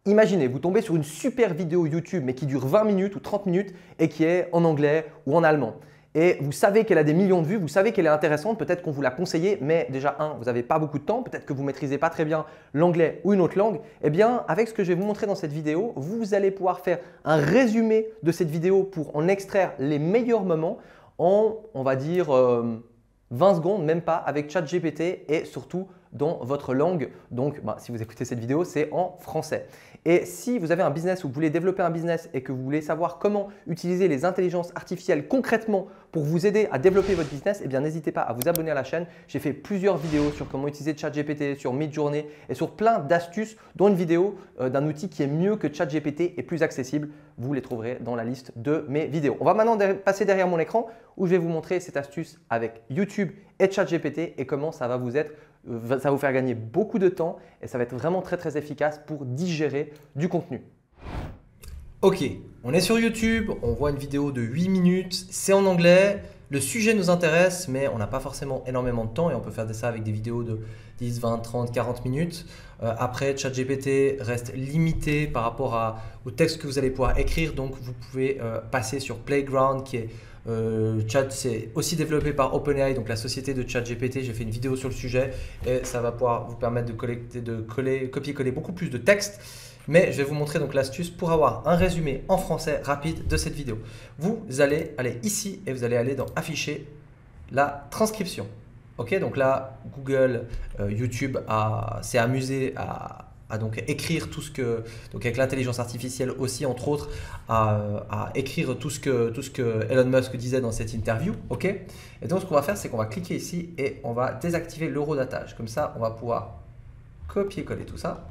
Imaginez, vous tombez sur une super vidéo YouTube mais qui dure 20 minutes ou 30 minutes et qui est en anglais ou en allemand. Et vous savez qu'elle a des millions de vues, vous savez qu'elle est intéressante, peut-être qu'on vous l'a conseillé, mais déjà, vous n'avez pas beaucoup de temps, peut-être que vous ne maîtrisez pas très bien l'anglais ou une autre langue. Eh bien, avec ce que je vais vous montrer dans cette vidéo, vous allez pouvoir faire un résumé de cette vidéo pour en extraire les meilleurs moments en, on va dire, 20 secondes, même pas, avec ChatGPT et surtout dans votre langue. Donc, si vous écoutez cette vidéo, c'est en français. Et si vous avez un business ou vous voulez développer un business et que vous voulez savoir comment utiliser les intelligences artificielles concrètement pour vous aider à développer votre business, eh bien n'hésitez pas à vous abonner à la chaîne. J'ai fait plusieurs vidéos sur comment utiliser ChatGPT, sur Midjourney et sur plein d'astuces, dont une vidéo d'un outil qui est mieux que ChatGPT et plus accessible. Vous les trouverez dans la liste de mes vidéos. On va maintenant passer derrière mon écran où je vais vous montrer cette astuce avec YouTube et ChatGPT et comment ça va vous faire gagner beaucoup de temps et ça va être vraiment très efficace pour digérer du contenu. Ok, on est sur YouTube, on voit une vidéo de 8 minutes, c'est en anglais, le sujet nous intéresse mais on n'a pas forcément énormément de temps et on peut faire ça avec des vidéos de 10, 20, 30, 40 minutes. Après, ChatGPT reste limité par rapport au texte que vous allez pouvoir écrire, donc vous pouvez passer sur Playground qui est c'est aussi développé par OpenAI, donc la société de ChatGPT. J'ai fait une vidéo sur le sujet et ça va pouvoir vous permettre de copier-coller beaucoup plus de texte. Mais je vais vous montrer donc l'astuce pour avoir un résumé en français rapide de cette vidéo. Vous allez aller ici et vous allez aller dans Afficher la transcription. Ok, donc là, Google, YouTube s'est amusé à donc écrire tout ce que, donc avec l'intelligence artificielle aussi entre autres, à écrire tout ce que Elon Musk disait dans cette interview. Ok, et donc ce qu'on va faire, c'est qu'on va cliquer ici et on va désactiver l'horodatage. Comme ça, on va pouvoir copier-coller tout ça.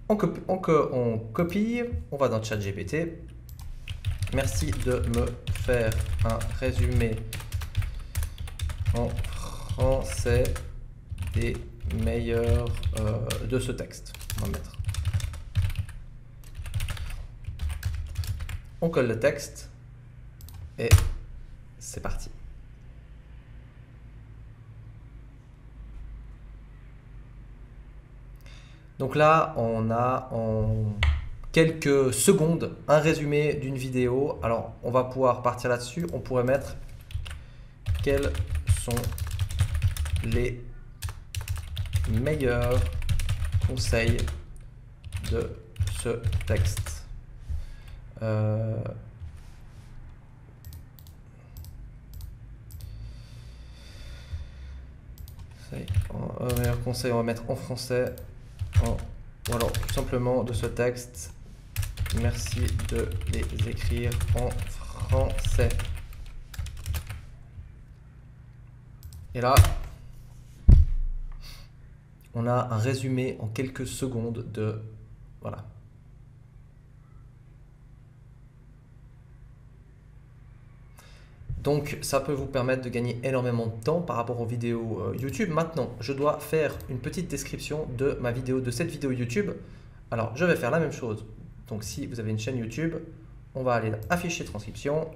On copie, on va dans ChatGPT. Merci de me faire un résumé en français des meilleurs de ce texte. On va mettre. On colle le texte et c'est parti. Donc là, on a en quelques secondes un résumé d'une vidéo. Alors, on va pouvoir partir là-dessus. On pourrait mettre quels sont les meilleurs conseils de ce texte. Meilleur conseil, on va mettre en français. Ou alors tout simplement de ce texte. Merci de les écrire en français. Et là, on a un résumé en quelques secondes de... Voilà. Donc, ça peut vous permettre de gagner énormément de temps par rapport aux vidéos YouTube. Maintenant, je dois faire une petite description de ma vidéo, de cette vidéo YouTube. Alors, je vais faire la même chose. Donc, si vous avez une chaîne YouTube, on va aller dans Afficher transcription,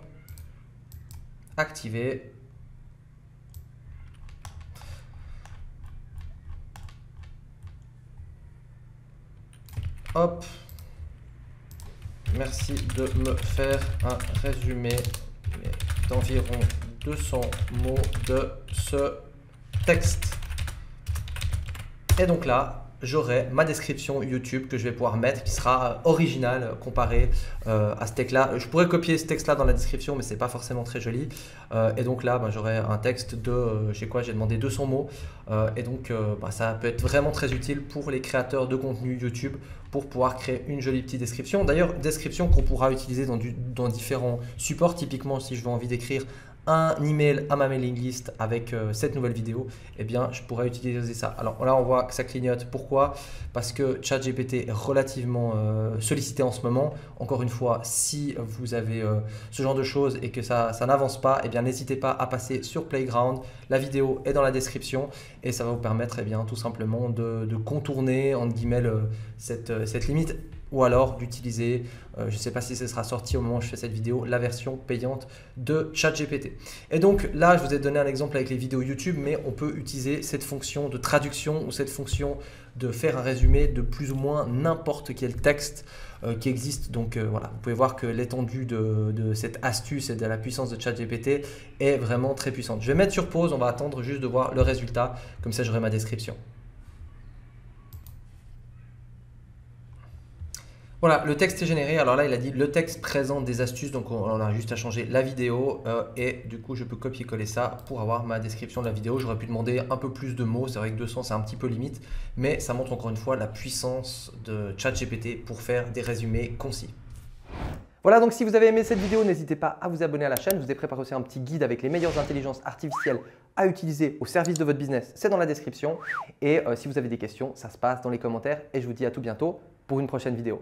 activer. Hop. Merci de me faire un résumé d'environ 200 mots de ce texte. Et donc là, j'aurai ma description YouTube que je vais pouvoir mettre qui sera originale comparée à ce texte-là. Je pourrais copier ce texte-là dans la description, mais c'est pas forcément très joli. Et donc là, j'aurai un texte de, j'ai demandé 200 mots. Et donc, ça peut être vraiment très utile pour les créateurs de contenu YouTube pour pouvoir créer une jolie petite description. D'ailleurs, description qu'on pourra utiliser dans différents supports. Typiquement, si je veux envie d'écrire un email à ma mailing list avec cette nouvelle vidéo, eh bien, je pourrais utiliser ça. Alors là, on voit que ça clignote. Pourquoi? Parce que ChatGPT est relativement sollicité en ce moment. Encore une fois, si vous avez ce genre de choses et que ça n'avance pas, eh bien, n'hésitez pas à passer sur Playground. La vidéo est dans la description et ça va vous permettre tout simplement de contourner entre guillemets cette limite. ou alors d'utiliser, je ne sais pas si ce sera sorti au moment où je fais cette vidéo, la version payante de ChatGPT. Et donc là, je vous ai donné un exemple avec les vidéos YouTube, mais on peut utiliser cette fonction de traduction ou cette fonction de faire un résumé de plus ou moins n'importe quel texte qui existe. Donc voilà, vous pouvez voir que l'étendue de cette astuce et de la puissance de ChatGPT est vraiment très puissante. Je vais mettre sur pause, on va attendre juste de voir le résultat, comme ça j'aurai ma description. Voilà, le texte est généré. Alors là, il a dit le texte présente des astuces. Donc, on a juste à changer la vidéo. Et du coup, je peux copier-coller ça pour avoir ma description de la vidéo. J'aurais pu demander un peu plus de mots. C'est vrai que 200, c'est un petit peu limite. Mais ça montre encore une fois la puissance de ChatGPT pour faire des résumés concis. Voilà, donc si vous avez aimé cette vidéo, n'hésitez pas à vous abonner à la chaîne. Je vous ai préparé aussi un petit guide avec les meilleures intelligences artificielles à utiliser au service de votre business. C'est dans la description. Et si vous avez des questions, ça se passe dans les commentaires. Et je vous dis à tout bientôt pour une prochaine vidéo.